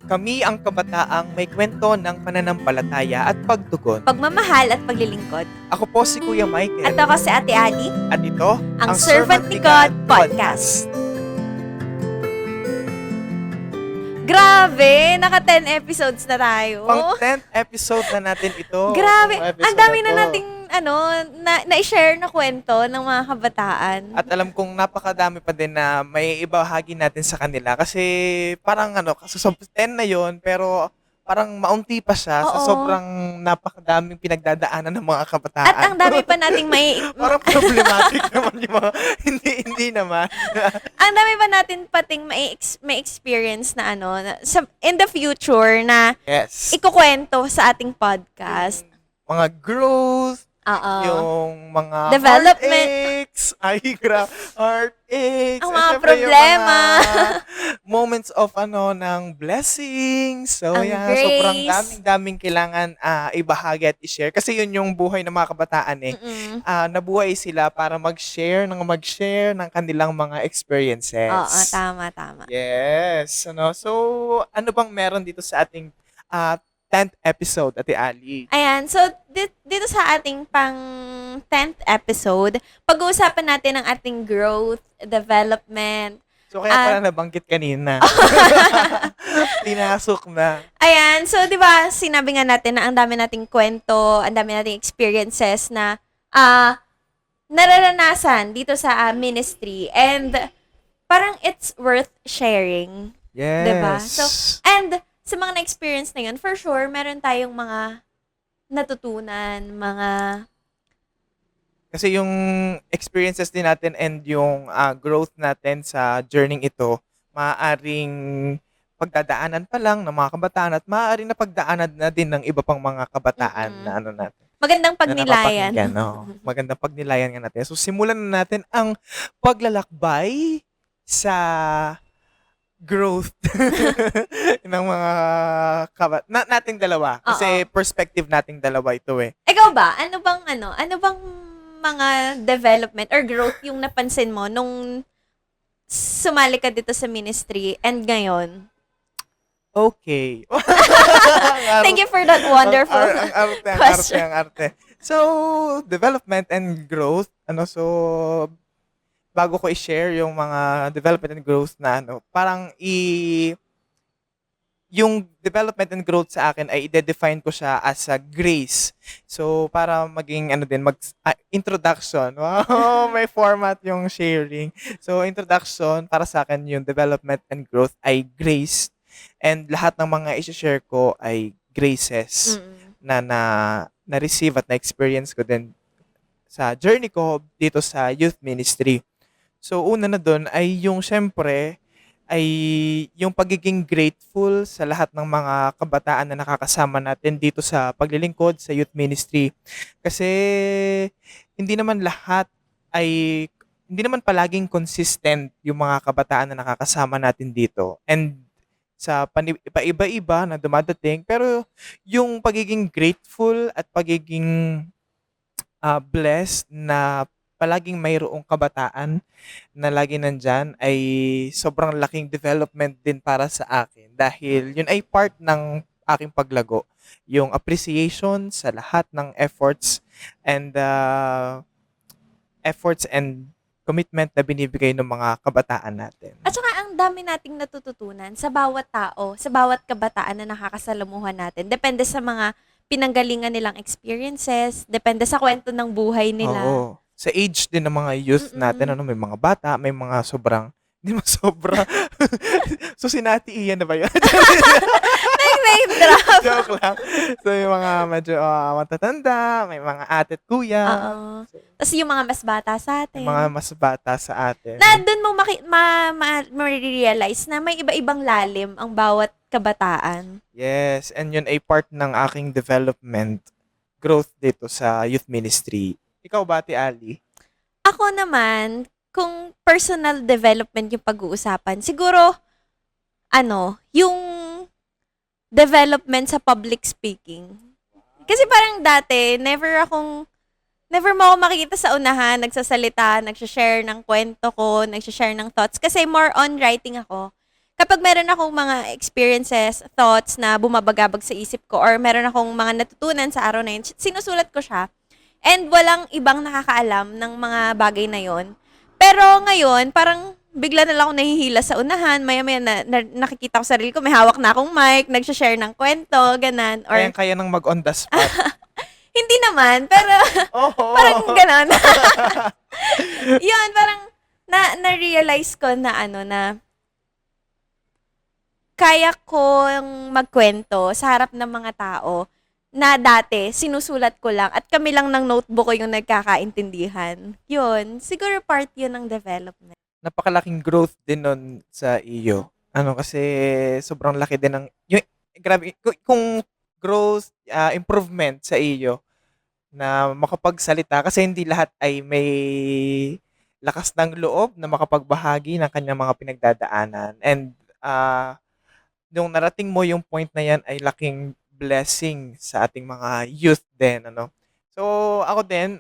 Kami ang kabataang may kwento ng pananampalataya at pagtugon. Pagmamahal at paglilingkod. Ako po si Kuya Michael. At ako si Ate Ali, At ito, ang Servant ni God Podcast. Grabe! Naka 10 episodes na tayo. Pang 10th episode na natin ito. Grabe! Ang episode Ang dami na to. nating na-share na kwento ng mga kabataan. At alam kong napakadami pa din na may ibahagi natin sa kanila. Kasi parang kasi 10 na yon pero parang maunti pa siya sa Oo. sobrang napakadaming pinagdadaanan ng mga kabataan. At ang dami pa nating Parang problematic naman yung mga, hindi naman. ang dami pa natin pating may experience na in the future na Yes. ikukwento sa ating podcast. Mga growth, Oo. yung mga Development. heartaches, heartaches, Ang at mga syempre problema. yung mga moments of ng blessings. So Ang yeah, grace. sobrang daming kailangan ibahagi at i-share. Kasi yun yung buhay ng mga kabataan eh. Mm-mm. Nabuhay sila para mag-share ng kanilang mga experiences. Oo, tama. Yes. So ano bang meron dito sa ating 10th episode, Ate Ali? Ayan, so dito sa ating pang 10th episode, pag-uusapan natin ang ating growth, development. So kaya pala nabanggit kanina. Pinasok na. Ayan, so 'di ba, sinabi nga natin na ang dami nating kwento, ang dami nating experiences na nararanasan dito sa ministry, and parang it's worth sharing. Yes. Diba? So, and sa mga na-experience na yun, for sure, meron tayong mga natutunan, mga... Kasi yung experiences din natin and yung growth natin sa journey ito, maaaring pagdadaanan pa lang ng mga kabataan at maaaring napagdaanan na din ng iba pang mga kabataan na natin. Magandang Na pagnilayan. napapakinggan, no? Magandang pagnilayan nga natin. So, simulan na natin ang paglalakbay sa growth ng mga nating dalawa. Kasi perspective nating dalawa ito eh. Ikaw ba? Ano bang mga development or growth yung napansin mo nung sumali ka dito sa ministry and ngayon? Okay. Thank you for that wonderful question. Ang arte. So, development and growth, so bago ko i-share yung mga development and growth na parang yung development and growth sa akin ay i-define ko siya as a grace. So, para maging introduction. Wow, may format yung sharing. So, introduction para sa akin yung development and growth ay grace. And lahat ng mga i-share ko ay graces na receive at na-experience ko din sa journey ko dito sa youth ministry. So, una na doon ay yung syempre, ay yung pagiging grateful sa lahat ng mga kabataan na nakakasama natin dito sa paglilingkod sa youth ministry. Kasi, hindi naman palaging consistent yung mga kabataan na nakakasama natin dito. And, sa iba-iba na dumadating, pero yung pagiging grateful at pagiging blessed na palaging mayroong kabataan na lagi nandyan ay sobrang laking development din para sa akin dahil yun ay part ng aking paglago. Yung appreciation sa lahat ng efforts and commitment na binibigay ng mga kabataan natin. At saka ang dami nating natututunan sa bawat tao, sa bawat kabataan na nakakasalamuhan natin. Depende sa mga pinanggalingan nilang experiences, depende sa kwento ng buhay nila. Oo. Sa age din ng mga youth natin, may mga bata, may mga sobrang, hindi mo sobra. So, sinati Ian na ba yun? Name drop. Joke lang. So, yung mga medyo matatanda, may mga ate at kuya. Oo. Tapos yung mga mas bata sa atin. Mga mas bata sa atin. Na doon mo ma-realize na may iba-ibang lalim ang bawat kabataan. Yes, and yun ay part ng aking development, growth dito sa youth ministry. Ikaw ba, Ate Ali? Ako naman, kung personal development yung pag-uusapan, siguro, yung development sa public speaking. Kasi parang dati, never mo ako makikita sa unahan, nagsasalita, nagsashare ng kwento ko, nagsashare ng thoughts. Kasi more on writing ako. kapag meron akong mga experiences, thoughts na bumabagabag sa isip ko or meron akong mga natutunan sa araw na yun, sinusulat ko siya. And walang ibang nakakaalam ng mga bagay na yon. Pero ngayon, parang bigla na lang ako nahihila sa unahan. Maya-maya nakikita ko sarili ko, may hawak na akong mic, nagsha-share ng kwento, ganan. Or Kaya nang mag-on the spot. hindi naman, pero Oo. parang ganon. Yun, parang na-realize ko na na kaya kong magkwento sa harap ng mga tao na dati sinusulat ko lang at kami lang ng notebook ko yung nagkakaintindihan. Yun, siguro part yun ng development. Napakalaking growth din nun sa iyo. Kasi sobrang laki din ng grabe kung growth, improvement sa iyo na makapagsalita kasi hindi lahat ay may lakas ng loob na makapagbahagi ng kanyang mga pinagdadaanan. And nung narating mo yung point na yan ay laking blessing sa ating mga youth din, ano. So, ako din,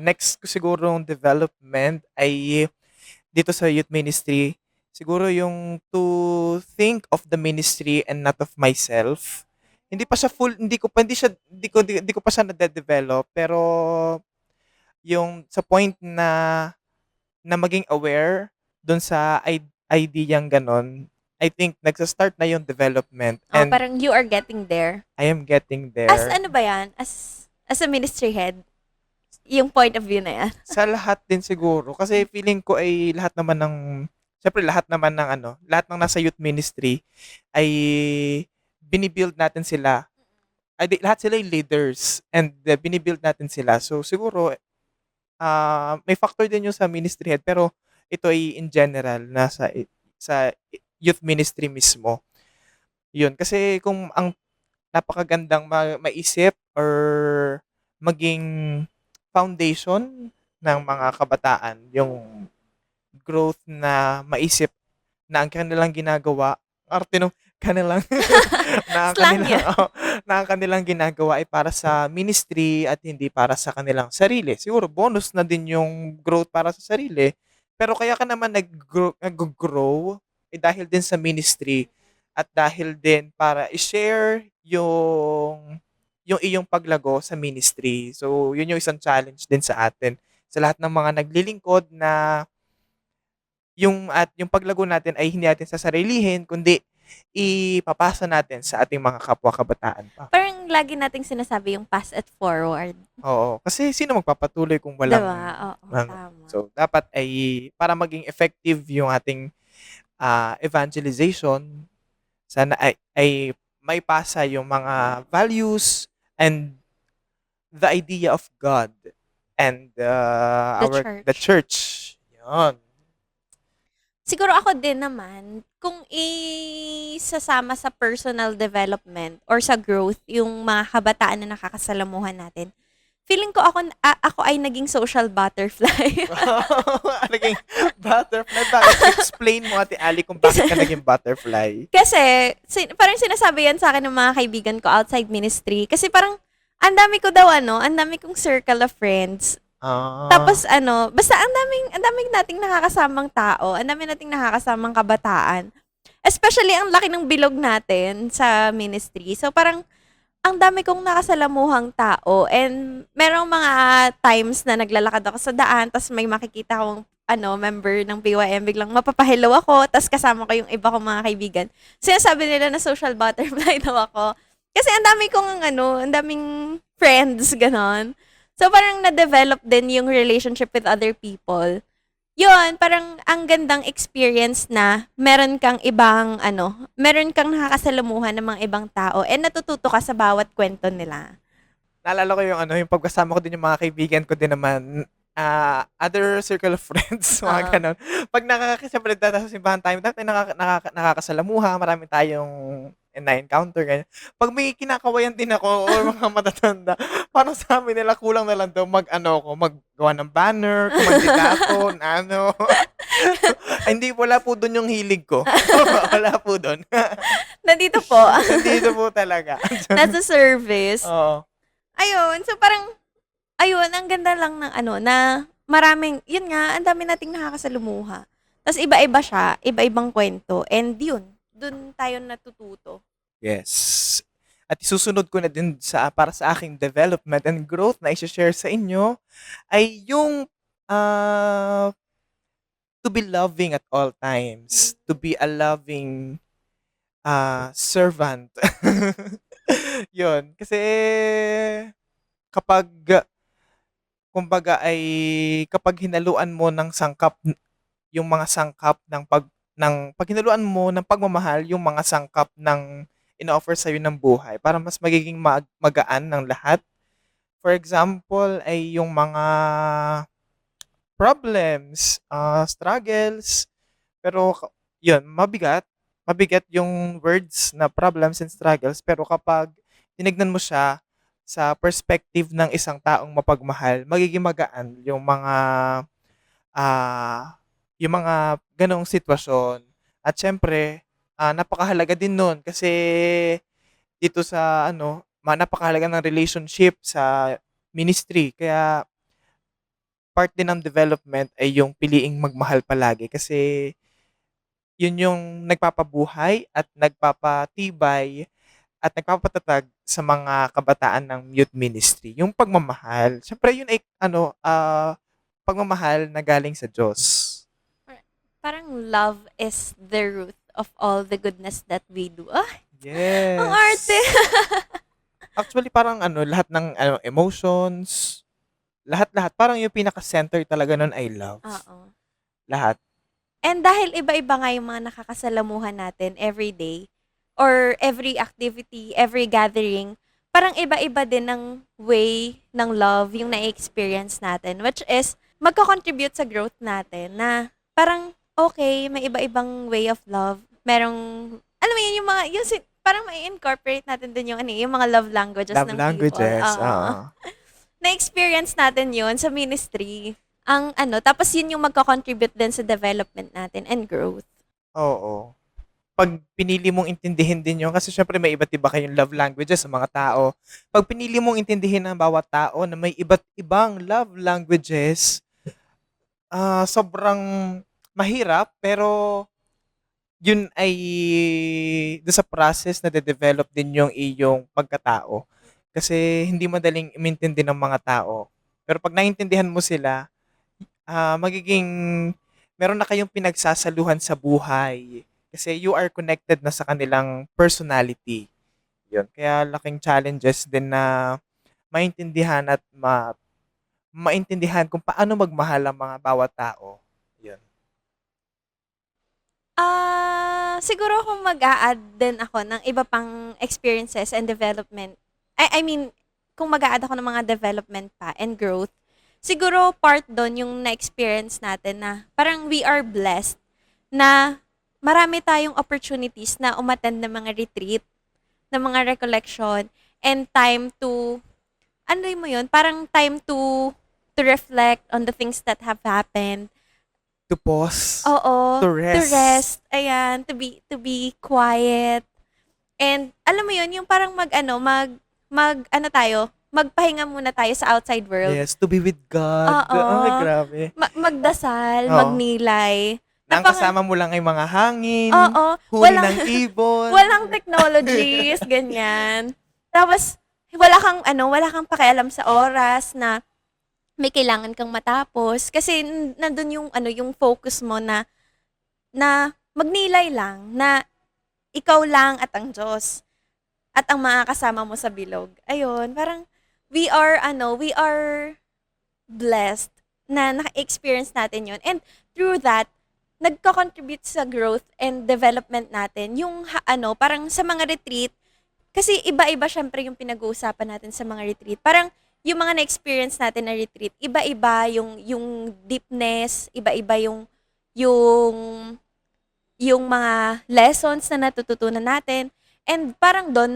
next ko sigurong development ay dito sa youth ministry, siguro yung to think of the ministry and not of myself. Hindi pa siya full, hindi ko pa siya na-develop, pero yung sa point na maging aware dun sa ideyang ganon, I think nagsa-start na yung development Oh, and parang you are getting there. I am getting As there. ano ba yan? As a ministry head, yung point of view na yan. Sa lahat din siguro kasi feeling ko ay lahat naman ng lahat ng nasa youth ministry ay binibuild natin sila. Lahat sila yung leaders and binibuild natin sila. So siguro may factor din yung sa ministry head pero ito ay in general sa youth ministry mismo. Yun kasi kung ang napakagandang maisip or maging foundation ng mga kabataan yung growth na maisip na ang kanilang ginagawa arte nung kanilang na ang Slang kanilang yan. na ang kanilang ginagawa ay para sa ministry at hindi para sa kanilang sarili. Siguro bonus na din yung growth para sa sarili. Pero kaya ka naman nag-grow dahil din sa ministry at dahil din para i-share yung iyong paglago sa ministry. So, yun yung isang challenge din sa atin. Sa lahat ng mga naglilingkod na yung paglago natin ay hindi natin sasarilihin, kundi ipapasa natin sa ating mga kapwa kabataan pa. Parang lagi nating sinasabi yung pass it forward. Oo. Kasi sino magpapatuloy kung walang Diba? Oo, tama. So, dapat ay para maging effective yung ating evangelization, sana ay may pasa yung mga values and the idea of God and the church. Yun. Siguro ako din naman, kung isasama sa personal development or sa growth yung mga kabataan na nakakasalamuhan natin, feeling ko ako ay naging social butterfly. Naging butterfly. Bakit? Explain mo, Ate Ali, kung bakit ka naging butterfly. Kasi, parang sinasabi yan sa akin ng mga kaibigan ko outside ministry. Kasi parang, ang dami ko daw ang dami kong circle of friends. Tapos basta ang daming nating nakakasamang tao, ang daming nating nakakasamang kabataan. Especially ang laki ng bilog natin sa ministry. So parang, ang dami kong nakasalamuhang tao and merong mga times na naglalakad ako sa daan tas may makikita akong member ng PYM, biglang mapapahello ako tas kasama ko yung iba kong mga kaibigan. Sinasabi nila na social butterfly daw ako. Kasi ang dami kong ang daming friends, ganon. So parang na-develop din yung relationship with other people. Yun, parang ang gandang experience na meron kang meron kang nakakasalamuhan ng mga ibang tao and natututo ka sa bawat kwento nila. Naalala ko yung pagkasama ko din yung mga kaibigan ko din naman, other circle of friends, mga ganon. Pag siyempre dati sa simbahan tayo, dati nakakasalamuha, marami tayong na-encounter, ganyan. Pag may kinakawayan din ako or mga matatanda, parang sabi nila kulang na lang daw maggawa ng banner, kumandidato, Hindi, wala po doon yung hilig ko. Wala po doon. Nandito po. Nandito po talaga. Nasa service. Oo. Ayun, so parang, ang ganda lang ng na maraming, yun nga, ang dami nating nakakasalumuha. Tas iba-iba siya, iba-ibang kwento. And yun, dun tayo natututo. Yes. At isusunod ko na din para sa aking development and growth na i-share sa inyo ay yung ah, to be loving at all times. To be a loving servant. Yun. Kasi kapag kumbaga ay kapag hinaluan mo ng yung mga sangkap pag hinaluan mo ng pagmamahal yung mga sangkap ng ino-offer sa'yo ng buhay para mas magiging magaan ng lahat. For example, ay yung mga problems, struggles, pero yun, mabigat. Mabigat yung words na problems and struggles, pero kapag tinignan mo siya sa perspective ng isang taong mapagmahal, magiging magaan yung mga ganong sitwasyon. At syempre, napakahalaga din nun kasi dito sa napakahalaga ng relationship sa ministry. Kaya part din ng development ay yung piliing magmahal palagi kasi yun yung nagpapabuhay at nagpapatibay at nagpapatatag sa mga kabataan ng youth ministry. Yung pagmamahal. Siyempre yun ay pagmamahal na galing sa Diyos. Parang love is the root of all the goodness that we do. Ah, Yes. ang arte! Actually parang lahat ng emotions, lahat-lahat parang yung pinaka-center talaga nun ay love. Oo. Lahat. And dahil iba-iba nga yung mga nakakasalamuhan natin every day, or every activity, every gathering, parang iba-iba din ng way ng love yung na-experience natin, which is magko-contribute sa growth natin na parang okay, may iba-ibang way of love. Merong, alam mo yun, parang may incorporate natin din yung mga love languages Love ng languages. people. Oo. Na-experience natin yun sa ministry. Tapos yun yung magko-contribute din sa development natin and growth. Oo. Pag pinili mong intindihin din yun, kasi syempre may iba't iba kayong love languages sa mga tao. Pag pinili mong intindihin ng bawat tao na may iba't ibang love languages, sobrang mahirap, pero yun ay doon sa process na de-develop din yung iyong pagkatao. Kasi hindi madaling imintindi ng mga tao. Pero pag naintindihan mo sila, magiging meron na kayong pinagsasaluhan sa buhay. Kasi you are connected na sa kanilang personality. Yun. Kaya laking challenges din na maintindihan at maintindihan kung paano magmahal ang mga bawat tao. Yun. Siguro kung mag-a-add din ako ng iba pang experiences and development. I mean, kung mag-a-add ako ng mga development pa and growth, siguro part doon yung na-experience natin na parang we are blessed na marami tayong opportunities na umattend ng mga retreat, ng mga recollection, and time to, ano mo yun, parang time to reflect on the things that have happened. To pause. Oo. To rest. To rest. Ayan. To be quiet. And, alam mo yun, yung parang magpahinga muna tayo sa outside world. Yes, to be with God. Oo. Ay, grabe. Magdasal, Oo. magnilay. Nang kasama mo lang ay mga hangin, Oo. huni ng ibon. Walang technologies, ganyan. Tapos, wala kang pakialam sa oras na may kailangan kang matapos. Kasi, nandun yung focus mo na magnilay lang, na ikaw lang at ang Diyos. At ang mga kasama mo sa bilog. Ayun, parang, we are blessed na naka-experience natin yun. And, through that, nagko-contribute sa growth and development natin. Yung, parang sa mga retreat, kasi iba-iba syempre yung pinag-uusapan natin sa mga retreat. Parang, yung mga na-experience natin na retreat, iba-iba yung deepness, iba-iba yung mga lessons na natututunan natin. And parang doon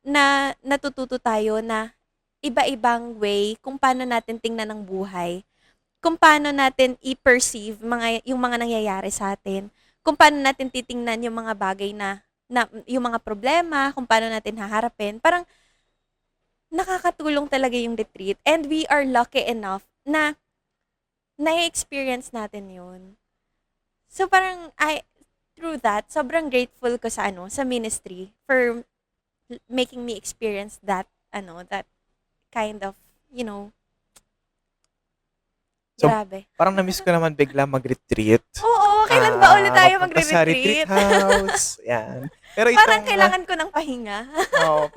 na natututo tayo na iba-ibang way kung paano natin tingnan ang buhay. Kung paano natin i-perceive yung mga nangyayari sa atin. Kung paano natin titingnan yung mga bagay na yung mga problema, kung paano natin haharapin. Parang nakakatulong talaga yung retreat. And we are lucky enough na na-experience natin yun. So parang through that, sobrang grateful ko sa sa ministry for making me experience that that kind of, you know, So, grabe. parang na-miss ko naman bigla mag-retreat. Oo, kailan ba ulit tayo Magpunta sa retreat magre-retreat? house, 'yan. Pero Parang itong, kailangan ko ng pahinga.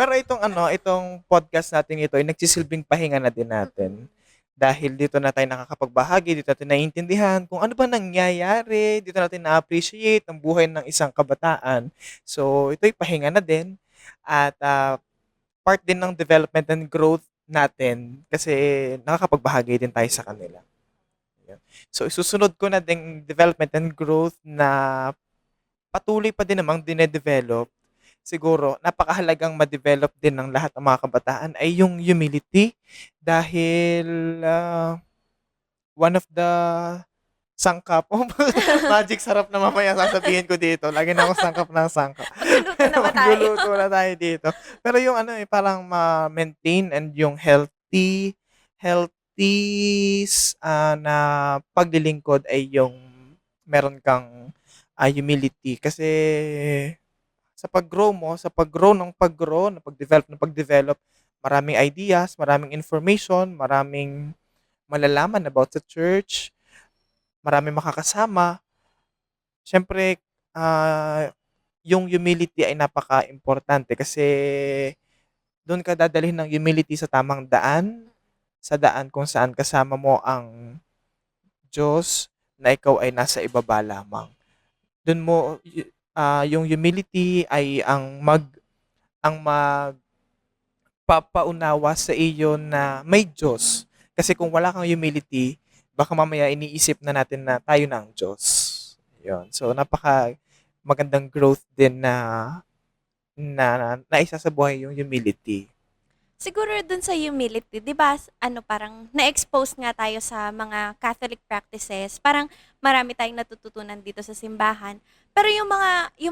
pero itong itong podcast natin ito ay nagsisilbing pahinga na din natin. Mm. Dahil dito na tayo nakakapagbahagi, dito natin naiintindihan kung ano ba nangyayari, dito natin na-appreciate ang buhay ng isang kabataan. So, ito'y pahinga na din at part din ng development and growth natin kasi nakakapagbahagi din tayo sa kanila. Yan. So, isusunod ko na din development and growth na patuloy pa din namang dinedevelop. Siguro, napakahalagang ma-develop din ng lahat ng mga kabataan ay yung humility dahil one of the sangkap. Oh, magic sarap na mamaya sasabihin ko dito. Lagi na ako sangkap ng sangkap. Magluluto na ba tayo? Magluluto na tayo dito. Pero yung parang ma-maintain and yung healthy na paglilingkod ay yung meron kang humility. Kasi sa pag-grow mo, sa pag-grow, na pag-develop, maraming ideas, maraming information, maraming malalaman about the church, maraming makakasama. Siyempre, yung humility ay napaka-importante kasi doon ka dadalhin ng humility sa tamang daan, sa daan kung saan kasama mo ang Diyos na ikaw ay nasa ibaba lamang. Doon mo, yung humility ay ang magpapaunawa sa iyo na may Diyos. Kasi kung wala kang humility, baka mamaya iniisip na natin na tayo na ang Diyos. Yun. So, napaka magandang growth din na isa sa buhay yung humility. Siguro dun sa humility, 'di ba? Parang na-expose nga tayo sa mga Catholic practices. Parang marami tayong natututunan dito sa simbahan. Pero yung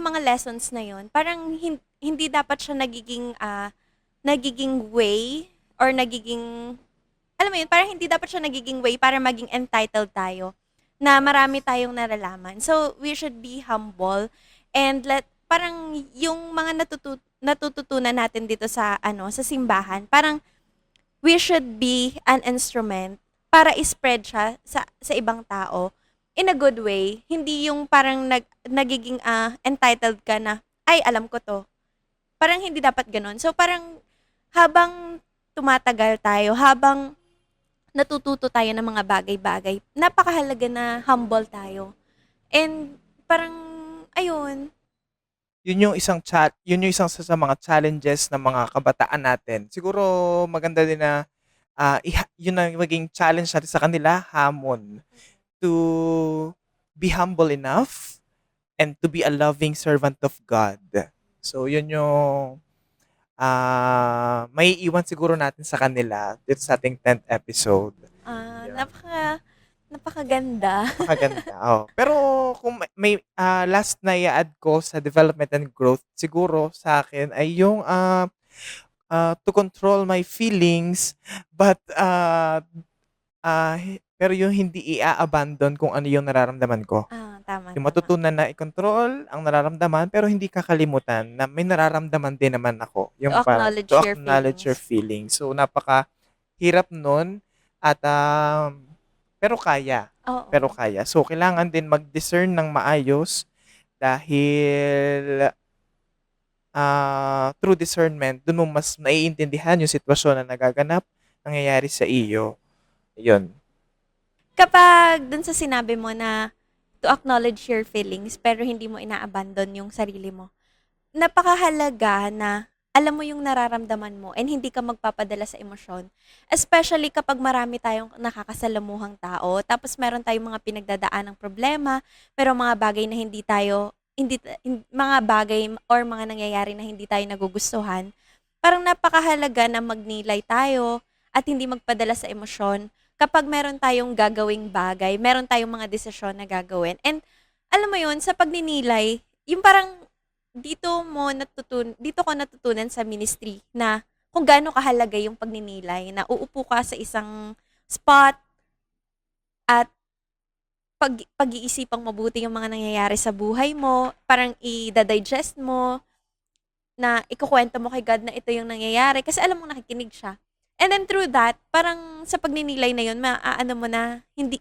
mga lessons na 'yon, parang hindi dapat siya nagiging way or nagiging, alam mo yun, parang hindi dapat siya nagiging way para maging entitled tayo na marami tayong nalalaman. So, we should be humble and parang yung mga natututunan natin dito sa simbahan, parang we should be an instrument para i-spread siya sa ibang tao in a good way. Hindi yung parang nagiging entitled ka na, ay, alam ko to. Parang hindi dapat ganun. So, parang habang tumatagal tayo, habang natututo tayo ng mga bagay-bagay, napakahalaga na humble tayo. And parang, ayun, Yun yung isang sa mga challenges ng mga kabataan natin. Siguro maganda din na yun ang maging challenge natin sa kanila, hamon to be humble enough and to be a loving servant of God. So yun yung may iwan siguro natin sa kanila dito sa ating 10th episode. Yun. napakaganda. Napakaganda, oo. Pero kung may last na i-add ko sa development and growth, siguro sa akin ay yung to control my feelings but pero yung hindi i-abandon kung ano yung nararamdaman ko. Tama, Yung tama. matutunan na i-control ang nararamdaman pero hindi kakalimutan na may nararamdaman din naman ako. Yung To parang acknowledge to your acknowledge your feelings. So napakahirap nun at pero kaya. Oo. Pero kaya. So kailangan din mag-discern ng maayos dahil through discernment, dun mo mas naiintindihan yung sitwasyon na nagaganap, nangyayari sa iyo. Yun. Kapag dun sa sinabi mo na to acknowledge your feelings pero hindi mo ina-abandon yung sarili mo, napakahalaga na alam mo yung nararamdaman mo and hindi ka magpapadala sa emosyon. Especially kapag marami tayong nakakasalamuhang tao, tapos meron tayong mga pinagdadaan ng problema, pero mga bagay na mga bagay or mga nangyayari na hindi tayo nagugustuhan, parang napakahalaga na magnilay tayo at hindi magpadala sa emosyon kapag meron tayong gagawing bagay, meron tayong mga desisyon na gagawin. And alam mo yun, sa pagninilay, yung parang dito ko natutunan sa ministry na kung gaano kahalaga yung pagninilay, na uupo ka sa isang spot at pag-iisipang mabuti yung mga nangyayari sa buhay mo, parang i-digest mo, na ikukuwento mo kay God na ito yung nangyayari kasi alam mong nakikinig siya. And then through that, parang sa pagninilay na yun, maaano mo na hindi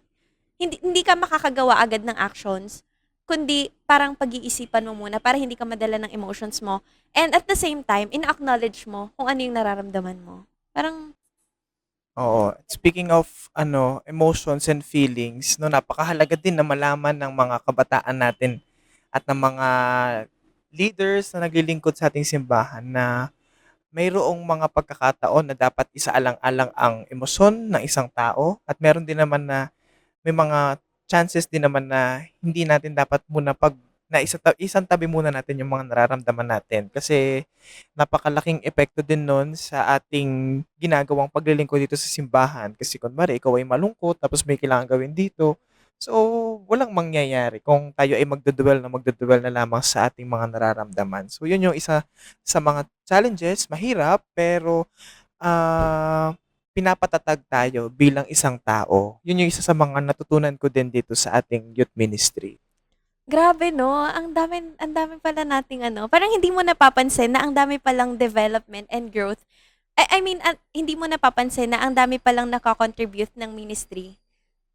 ka makakagawa agad ng actions, kundi parang pag-iisipan mo muna para hindi ka madala ng emotions mo. And at the same time, in-acknowledge mo kung ano yung nararamdaman mo. Parang, Oo. Speaking of emotions and feelings, no, napakahalaga din na malaman ng mga kabataan natin at ng mga leaders na naglilingkod sa ating simbahan na mayroong mga pagkakataon na dapat isaalang-alang ang emosyon ng isang tao at meron din naman na may mga chances din naman na hindi natin dapat muna isang tabi muna natin yung mga nararamdaman natin kasi napakalaking epekto din nun sa ating ginagawang paglilingkod dito sa simbahan kasi kunwari ikaw ay malungkot tapos may kailangan gawin dito. So, walang mangyayari kung tayo ay magduduel na lamang sa ating mga nararamdaman. So, yun yung isa sa mga challenges, mahirap, pero pinapatatag tayo bilang isang tao. Yun yung isa sa mga natutunan ko din dito sa ating youth ministry. grabe no, ang dami pala nating ano, parang hindi mo napapansin na ang dami palang development and growth. I mean, hindi mo napapansin na ang dami palang nako-contribute ng ministry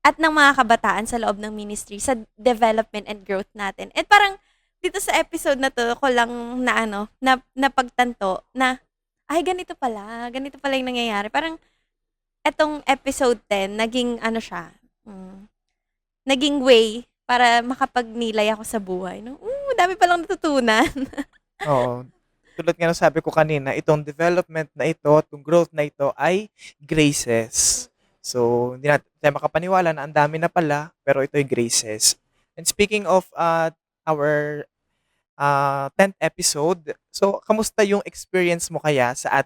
at ng mga kabataan sa loob ng ministry sa development and growth natin. At parang dito sa episode na 'to ko lang na ano, napagtanto na, ay ganito pala yung nangyayari. Parang etong episode 10 naging ano siya, naging way para makapagnilay ako sa buhay 'no. Dami palang natutunan. Oo. Tulad nga ng sabi ko kanina, itong development na ito, itong growth na ito ay graces. So, hindi natin tayo makapaniwala na ang dami na pala, pero ito ay graces. And speaking of our 10th episode, so kamusta yung experience mo kaya sa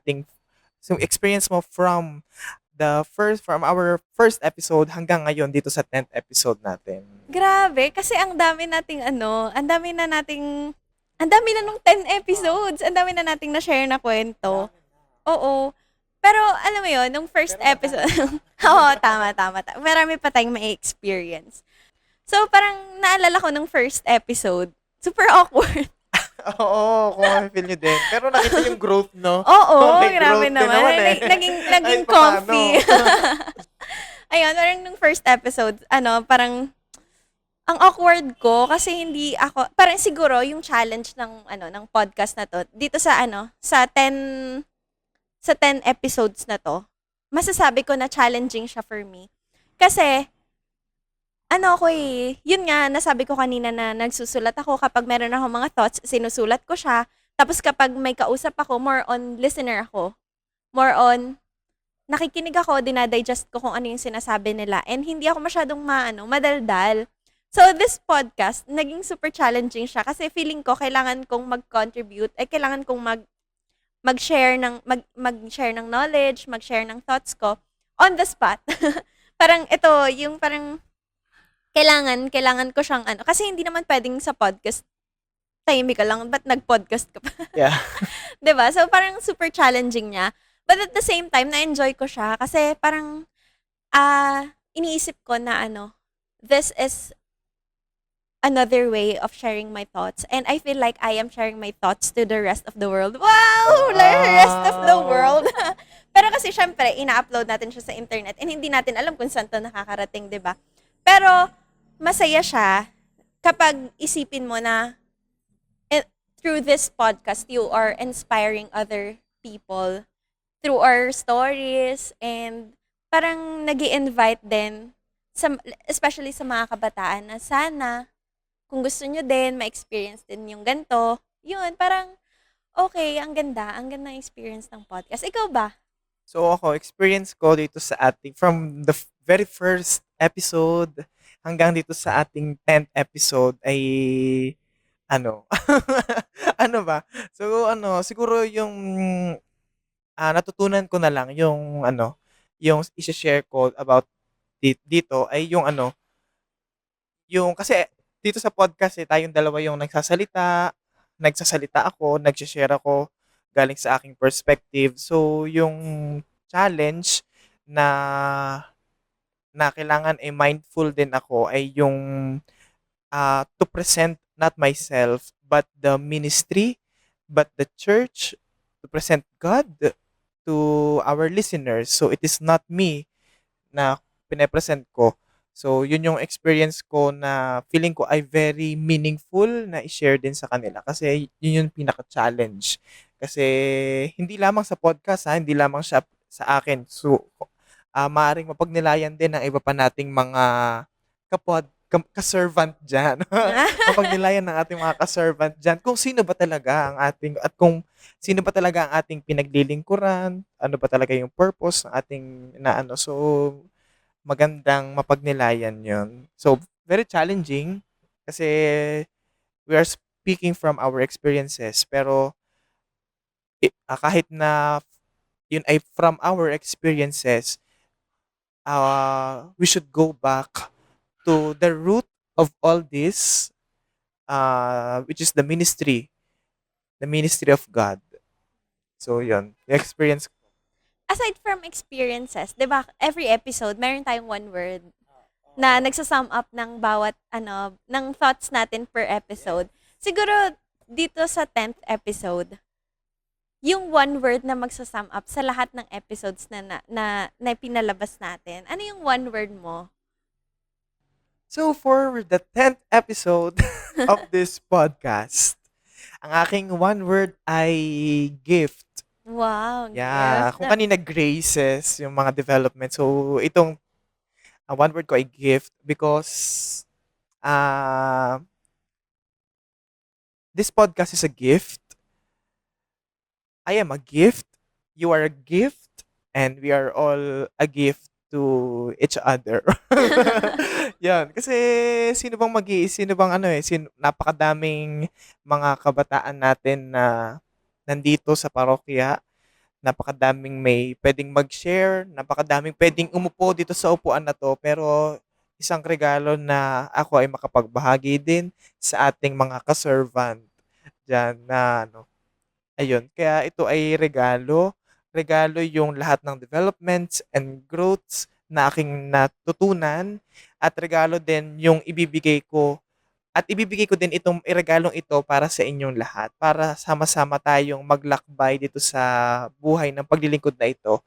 experience mo from our first episode hanggang ngayon dito sa 10th episode natin? Grabe, kasi ang dami nating ano, ang dami na nung 10 episodes, ang dami na nating na-share na kwento. Oo. Pero alam mo yon nung first episode, oo, tama. Marami pa tayong may-experience. So, parang naalala ko nung first episode, super awkward. Oo, kung ma-feel nyo din. Pero nakita yung growth, no? Oo, May grabe growth din naman. naman eh. Naging Kahit papaano. comfy. Ayun, parang nung first episode, parang ang awkward ko kasi hindi ako, parang siguro yung challenge ng podcast na to, dito sa 10 episodes na to, masasabi ko na challenging siya for me. Kasi, yun nga, nasabi ko kanina na nagsusulat ako kapag meron ako mga thoughts, sinusulat ko siya. Tapos kapag may kausap ako, more on listener ako. More on, nakikinig ako, dinadigest ko kung ano yung sinasabi nila. And hindi ako masyadong madaldal. So, this podcast, naging super challenging siya kasi feeling ko kailangan kong mag-contribute, kailangan kong mag-share ng knowledge, mag-share ng thoughts ko on the spot. Parang ito, yung parang kailangan ko siyang kasi hindi naman pwedeng sa podcast, tahimik ka lang, ba't nag-podcast ka pa? Yeah. 'Di ba? So, parang super challenging niya. But at the same time, na-enjoy ko siya kasi parang, iniisip ko na this is another way of sharing my thoughts. And I feel like I am sharing my thoughts to the rest of the world. Wow! The rest of the world. Pero kasi syempre, ina-upload natin siya sa internet and hindi natin alam kung saan to nakakarating, 'di ba? Pero masaya siya kapag isipin mo na through this podcast, you are inspiring other people through our stories and parang nag-i-invite din especially sa mga kabataan na sana kung gusto nyo din, ma-experience din yung ganito, yun, parang, okay, ang ganda ng experience ng podcast. Ikaw ba? So ako, experience ko dito sa from the very first episode hanggang dito sa ating 10th episode ay ano ba? So siguro yung natutunan ko na lang yung i-share ko about dito ay yung kasi dito sa podcast tayong dalawa yung nagsasalita ako, nagse-share ako galing sa aking perspective. So yung challenge na na kailangan ay mindful din ako ay yung to present not myself but the ministry, but the church, to present God to our listeners. So it is not me na pine-present ko. So yun yung experience ko na feeling ko ay very meaningful na i-share din sa kanila kasi yun yung pinaka-challenge. Kasi hindi lamang sa podcast hindi lamang siya sa akin. So maaring mapagnilayan din ng iba pa nating mga ka-servant dyan. Mapagnilayan ng ating mga ka-servant dyan kung sino ba talaga ang ating, at kung sino ba talaga ang ating pinaglilingkuran, ano ba talaga yung purpose ng ating na ano. So, magandang mapagnilayan yon. So, very challenging kasi we are speaking from our experiences. Pero kahit na yun ay from our experiences, we should go back to the root of all this, which is the ministry of God. So, yun. The experience. Aside from experiences, 'di ba, every episode meron tayong one word na nagsa-sum up ng bawat ng thoughts natin per episode. Siguro dito sa 10th episode, yung one word na magsa-sum up sa lahat ng episodes na pinalabas natin. Ano yung one word mo? So, for the 10th episode of this podcast, ang aking one word ay gift. Wow, Yeah, gift. kung kanina graces, yung mga development. So, itong one word ko ay gift because uh, this podcast is a gift. I am a gift. You are a gift. And we are all a gift to each other. Yan. Kasi sino bang napakadaming mga kabataan natin na nandito sa parokya. Napakadaming may pwedeng mag-share, napakadaming pwedeng umupo dito sa upuan na to, pero isang regalo na ako ay makapagbahagi din sa ating mga ka-servant diyan na ano. Ayun, kaya ito ay regalo. Regalo yung lahat ng developments and growths na aking natutunan at regalo din yung ibibigay ko at ibibigay ko din itong regalong ito para sa inyong lahat, para sama-sama tayong maglakbay dito sa buhay ng paglilingkod na ito,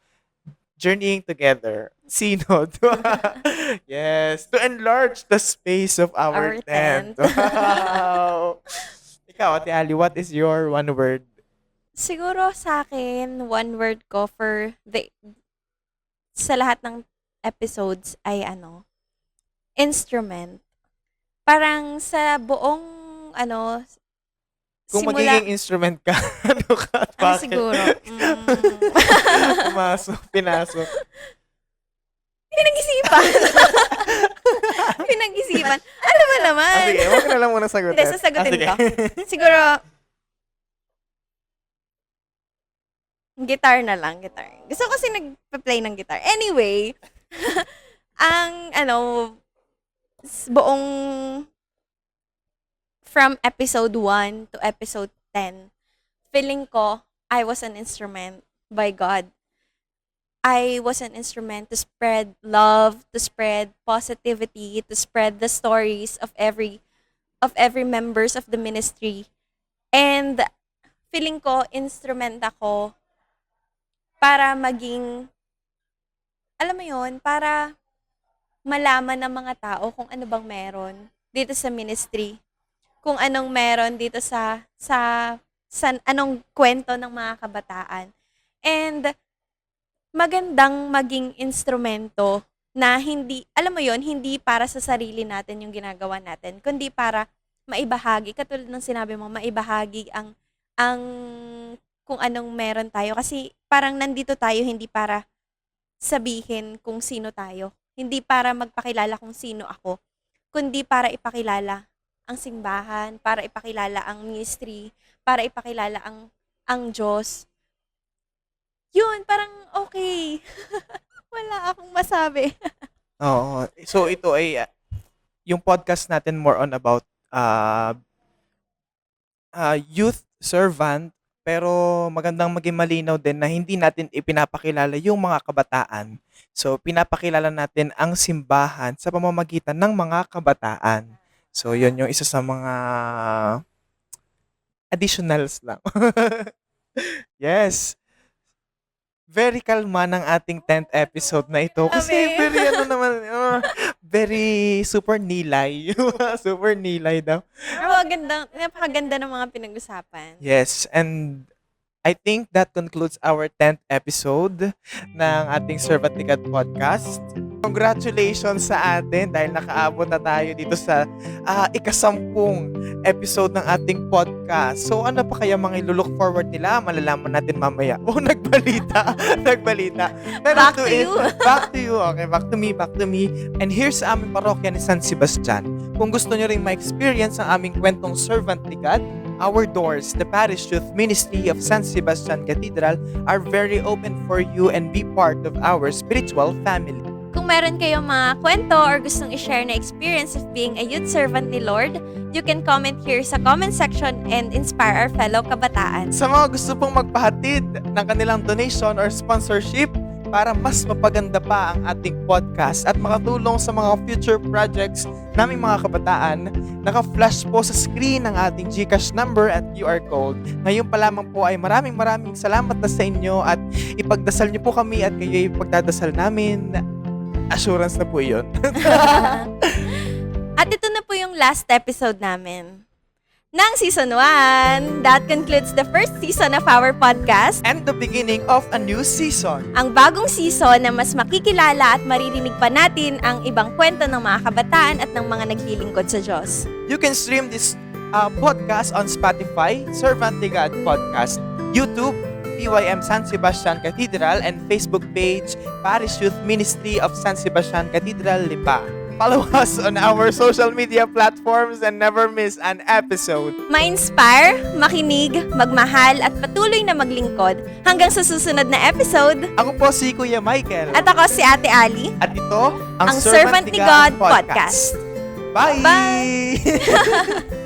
journeying together. Synod. Yes, to enlarge the space of our Our tent. tent. Wow. Ikaw, Ate Ali, what is your one word? Siguro sa akin, one word ko sa lahat ng episodes ay instrument. Parang sa buong Kung simula, magiging instrument ka, ano ka at bakit? siguro? Pinasok. Pinag-isipan. Pinag-isipan. Alam mo naman. Sige, wag na lang muna sagutin. Hindi, sasagutin sige. ko. Siguro, guitar na lang, guitar. Gusto ko kasi nagpa-play ng guitar. Anyway, ang buong from episode 1 to episode 10, feeling ko I was an instrument by God. I was an instrument to spread love, to spread positivity, to spread the stories of every members of the ministry. And feeling ko instrument ako para maging, alam mo yon, para malaman ng mga tao kung ano bang meron dito sa ministry. Kung anong meron dito sa anong kwento ng mga kabataan. And magandang maging instrumento na hindi, alam mo yon, hindi para sa sarili natin yung ginagawa natin, kundi para maibahagi, katulad ng sinabi mo, maibahagi ang kung anong meron tayo. Kasi parang nandito tayo hindi para sabihin kung sino tayo. Hindi para magpakilala kung sino ako, kundi para ipakilala ang simbahan, para ipakilala ang ministry, para ipakilala ang Diyos. Yun, parang okay. Wala akong masabi. Oo. So ito ay yung podcast natin more on about youth servant pero magandang maging malinaw din na hindi natin ipinapakilala yung mga kabataan. So, pinapakilala natin ang simbahan sa pamamagitan ng mga kabataan. So, yun yung isa sa mga additionals lang. Yes. Very kalma ng ating 10th episode na ito. Kasi Abe. very ano naman, very super nilay. Super nilay daw. Pero napakaganda ng mga pinag-usapan. Yes, and I think that concludes our 10th episode ng ating Servant ni God podcast. Congratulations sa atin dahil nakaabot na tayo dito sa ika-10 episode ng ating podcast. So ano pa kaya mga ilulook forward nila? Malalaman natin mamaya. Oh, nagbalita. Nagbalita. Pero Back to you. Back to you. Okay, back to me. And here's sa aming parokya ni San Sebastian. Kung gusto nyo rin ma-experience ang aming kwentong Servant ni God, our doors, the Parish Youth Ministry of San Sebastian Cathedral, are very open for you and be part of our spiritual family. Kung meron kayong mga kwento or gustong i-share na experience of being a youth servant ni Lord, you can comment here sa comment section and inspire our fellow kabataan. Sa mga gusto pong magpahatid ng kanilang donation or sponsorship para mas mapaganda pa ang ating podcast at makatulong sa mga future projects naming mga kabataan, naka-flash po sa screen ang ating GCash number at QR code. Ngayon pa lamang po ay maraming salamat na sa inyo at ipagdasal niyo po kami at kayo ipagdadasal namin. Assurance na po yun. At ito na po yung last episode namin ng Season 1. That concludes the first season of our podcast. And the beginning of a new season. Ang bagong season na mas makikilala at maririnig pa natin ang ibang kwento ng mga kabataan at ng mga naglilingkod sa Diyos. You can stream this podcast on Spotify, Servant ni God Podcast, YouTube, PYM San Sebastian Cathedral, and Facebook page, Parish Youth Ministry of San Sebastian Cathedral, Lipa. Follow us on our social media platforms and never miss an episode. Ma-inspire, makinig, magmahal at patuloy na maglingkod hanggang sa susunod na episode. Ako po si Kuya Michael. At ako si Ate Ali. At ito, ang Servant ni God Podcast. Bye! Bye!